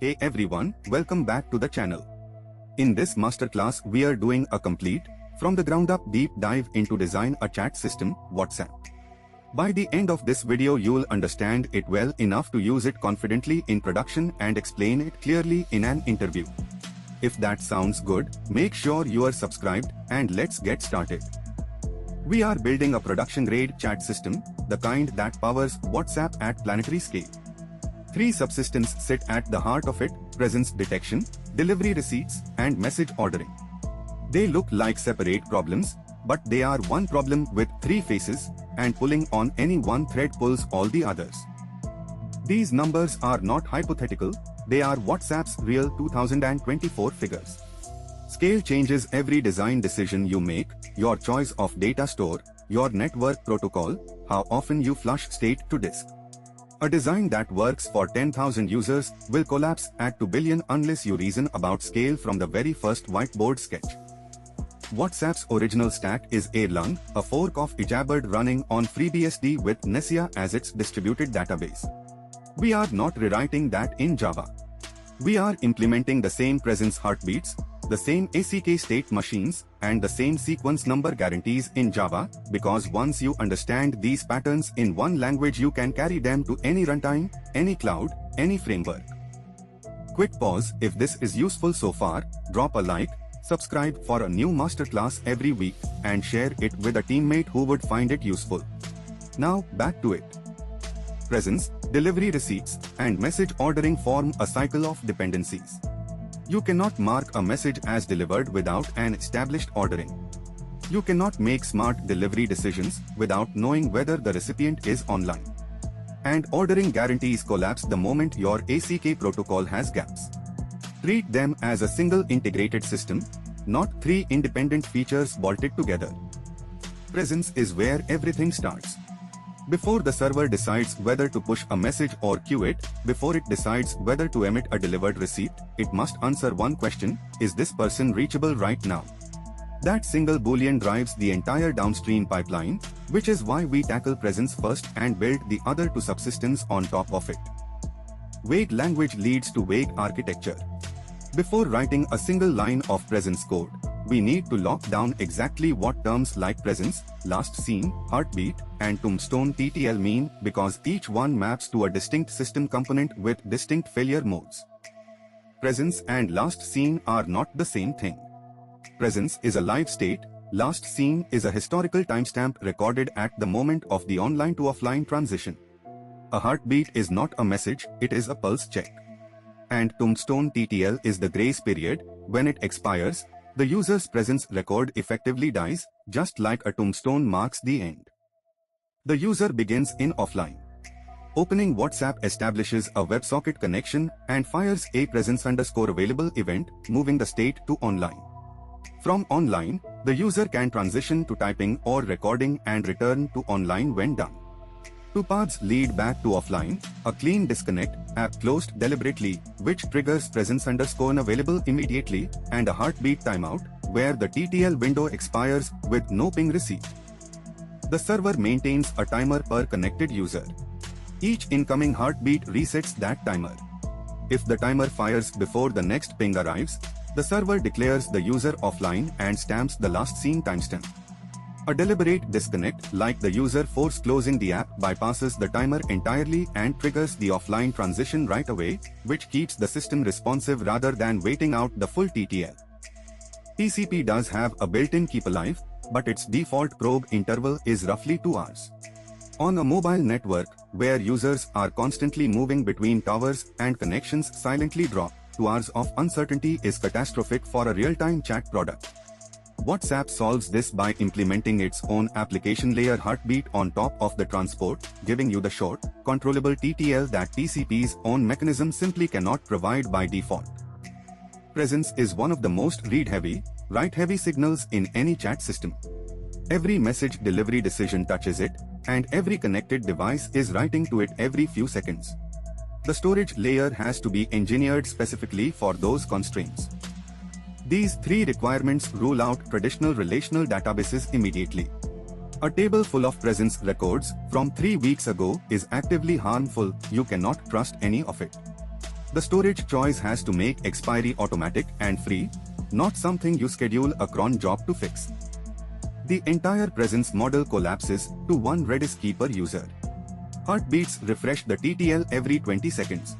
Hey everyone, welcome back to the channel. In this masterclass, we are doing a complete, from the ground up deep dive into design a chat system, WhatsApp. By the end of this video, you'll understand it well enough to use it confidently in production and explain it clearly in an interview. If that sounds good, make sure you are subscribed and let's get started. We are building a production-grade chat system, the kind that powers WhatsApp at planetary scale. Three subsystems sit at the heart of it: presence detection, delivery receipts, and message ordering. They look like separate problems, but they are one problem with three faces, and pulling on any one thread pulls all the others. These numbers are not hypothetical, they are WhatsApp's real 2024 figures. Scale changes every design decision you make: your choice of data store, your network protocol, how often you flush state to disk. A design that works for 10,000 users will collapse at 2 billion unless you reason about scale from the very first whiteboard sketch. WhatsApp's original stack is Erlang, a fork of Ejabird running on FreeBSD with Nessia as its distributed database. We are not rewriting that in Java. We are implementing the same presence heartbeats, the same ACK state machines, and the same sequence number guarantees in Java, because once you understand these patterns in one language, you can carry them to any runtime, any cloud, any framework. Quick pause: if this is useful so far, drop a like, subscribe for a new masterclass every week, and share it with a teammate who would find it useful. Now, back to it. Presence, delivery receipts, and message ordering form a cycle of dependencies. You cannot mark a message as delivered without an established ordering. You cannot make smart delivery decisions without knowing whether the recipient is online. And ordering guarantees collapse the moment your ACK protocol has gaps. Treat them as a single integrated system, not three independent features bolted together. Presence is where everything starts. Before the server decides whether to push a message or queue it, before it decides whether to emit a delivered receipt, it must answer one question: is this person reachable right now? That single boolean drives the entire downstream pipeline, which is why we tackle presence first and build the other two subsystems on top of it. Vague language leads to vague architecture. Before writing a single line of presence code, we need to lock down exactly what terms like presence, last seen, heartbeat, and Tombstone TTL mean, because each one maps to a distinct system component with distinct failure modes. Presence and last seen are not the same thing. Presence is a live state, last seen is a historical timestamp recorded at the moment of the online to offline transition. A heartbeat is not a message, it is a pulse check. And Tombstone TTL is the grace period. When it expires, the user's presence record effectively dies, just like a tombstone marks the end. The user begins in offline. Opening WhatsApp establishes a WebSocket connection and fires a presence_available event, moving the state to online. From online, the user can transition to typing or recording and return to online when done. Two paths lead back to offline: a clean disconnect, app closed deliberately, which triggers presence_available immediately, and a heartbeat timeout, where the TTL window expires with no ping receipt. The server maintains a timer per connected user. Each incoming heartbeat resets that timer. If the timer fires before the next ping arrives, the server declares the user offline and stamps the last seen timestamp. A deliberate disconnect, like the user force closing the app, bypasses the timer entirely and triggers the offline transition right away, which keeps the system responsive rather than waiting out the full TTL. TCP does have a built-in keep alive, but its default probe interval is roughly 2 hours. On a mobile network, where users are constantly moving between towers and connections silently drop, 2 hours of uncertainty is catastrophic for a real-time chat product. WhatsApp solves this by implementing its own application layer heartbeat on top of the transport, giving you the short, controllable TTL that TCP's own mechanism simply cannot provide by default. Presence is one of the most read-heavy, write-heavy signals in any chat system. Every message delivery decision touches it, and every connected device is writing to it every few seconds. The storage layer has to be engineered specifically for those constraints. These three requirements rule out traditional relational databases immediately. A table full of presence records from 3 weeks ago is actively harmful. You cannot trust any of it. The storage choice has to make expiry automatic and free, not something you schedule a cron job to fix. The entire presence model collapses to one Redis key per user. Heartbeats refresh the TTL every 20 seconds.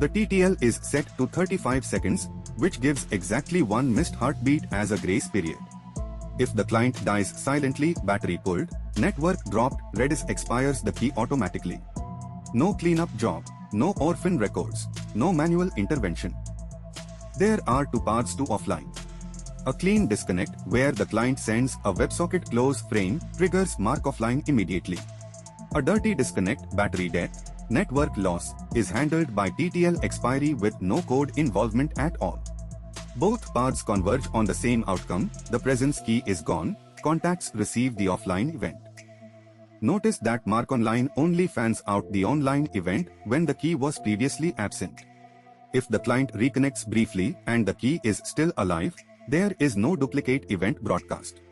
The TTL is set to 35 seconds, which gives exactly one missed heartbeat as a grace period. If the client dies silently, battery pulled, network dropped, Redis expires the key automatically. No cleanup job, no orphan records, no manual intervention. There are two paths to offline. A clean disconnect, where the client sends a WebSocket close frame, triggers mark offline immediately. A dirty disconnect, battery death, network loss, is handled by TTL expiry with no code involvement at all. Both paths converge on the same outcome: the presence key is gone, contacts receive the offline event. Notice that mark online only fans out the online event when the key was previously absent. If the client reconnects briefly and the key is still alive, there is no duplicate event broadcast.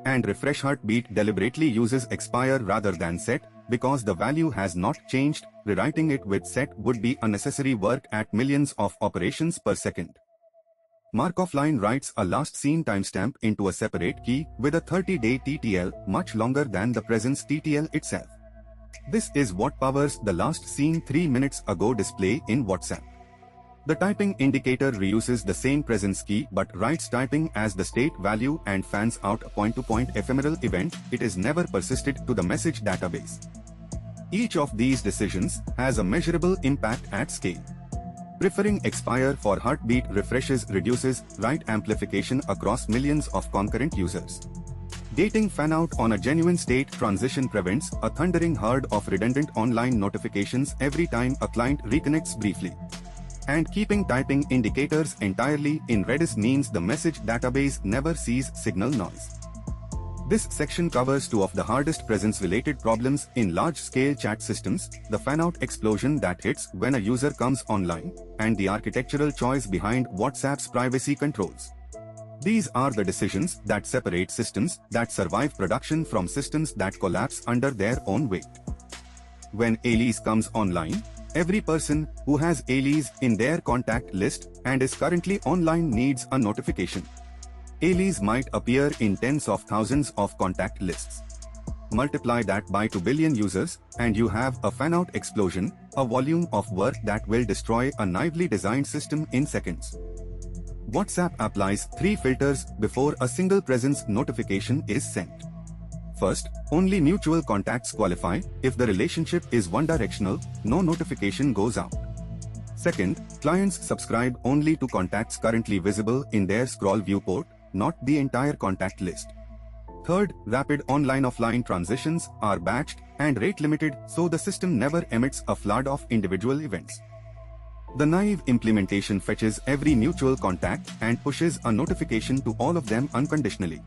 And refresh heartbeat deliberately uses expire rather than set, because the value has not changed. Rewriting it with set would be unnecessary work at millions of operations per second. Mark offline writes a last seen timestamp into a separate key with a 30-day TTL, much longer than the presence TTL itself. This is what powers the last seen 3 minutes ago display in WhatsApp. The typing indicator reuses the same presence key but writes typing as the state value and fans out a point-to-point ephemeral event. It is never persisted to the message database. Each of these decisions has a measurable impact at scale. Preferring expire for heartbeat refreshes reduces write amplification across millions of concurrent users. Gating fanout on a genuine state transition prevents a thundering herd of redundant online notifications every time a client reconnects briefly. And keeping typing indicators entirely in Redis means the message database never sees signal noise. This section covers two of the hardest presence-related problems in large-scale chat systems: the fanout explosion that hits when a user comes online, and the architectural choice behind WhatsApp's privacy controls. These are the decisions that separate systems that survive production from systems that collapse under their own weight. When Alice comes online, every person who has Alice in their contact list and is currently online needs a notification. Alice might appear in tens of thousands of contact lists. Multiply that by 2 billion users, and you have a fanout explosion, a volume of work that will destroy a naively designed system in seconds. WhatsApp applies 3 filters before a single presence notification is sent. First, only mutual contacts qualify. If the relationship is one-directional, no notification goes out. Second, clients subscribe only to contacts currently visible in their scroll viewport, not the entire contact list. Third, rapid online-offline transitions are batched and rate-limited, so the system never emits a flood of individual events. The naive implementation fetches every mutual contact and pushes a notification to all of them unconditionally.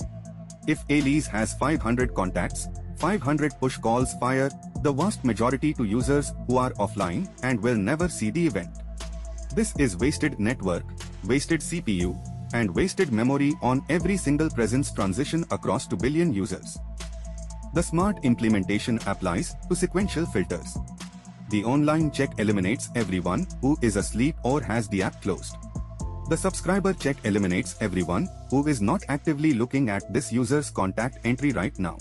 If Alice has 500 contacts, 500 push calls fire, the vast majority to users who are offline and will never see the event. This is wasted network, wasted CPU, and wasted memory on every single presence transition across 2 billion users. The smart implementation applies to sequential filters. The online check eliminates everyone who is asleep or has the app closed. The subscriber check eliminates everyone who is not actively looking at this user's contact entry right now.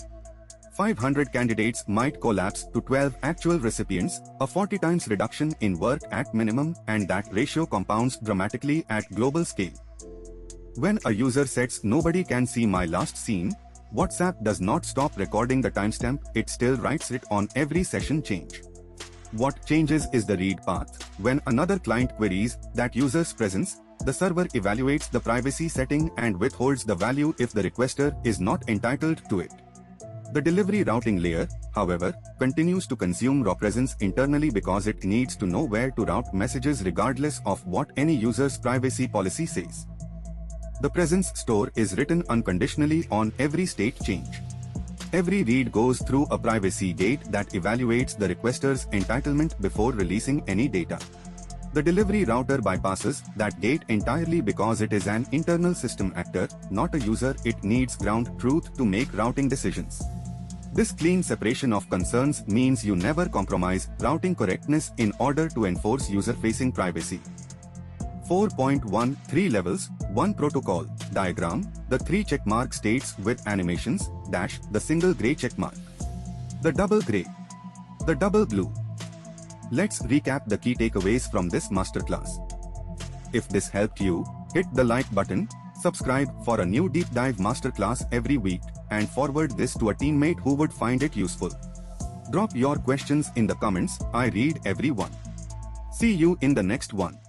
500 candidates might collapse to 12 actual recipients, a 40 times reduction in work at minimum, and that ratio compounds dramatically at global scale. When a user sets "nobody can see my last seen," WhatsApp does not stop recording the timestamp, it still writes it on every session change. What changes is the read path. When another client queries that user's presence, the server evaluates the privacy setting and withholds the value if the requester is not entitled to it. The delivery routing layer, however, continues to consume raw presence internally because it needs to know where to route messages regardless of what any user's privacy policy says. The presence store is written unconditionally on every state change. Every read goes through a privacy gate that evaluates the requester's entitlement before releasing any data. The delivery router bypasses that gate entirely because it is an internal system actor, not a user. It needs ground truth to make routing decisions. This clean separation of concerns means you never compromise routing correctness in order to enforce user-facing privacy. 4.1 3 levels, 1 protocol diagram. The 3 checkmark states with animations, dash, the single gray checkmark, the double gray, the double blue. Let's recap the key takeaways from this masterclass. If this helped you, hit the like button, subscribe for a new deep dive masterclass every week, and forward this to a teammate who would find it useful. Drop your questions in the comments, I read every one. See you in the next one.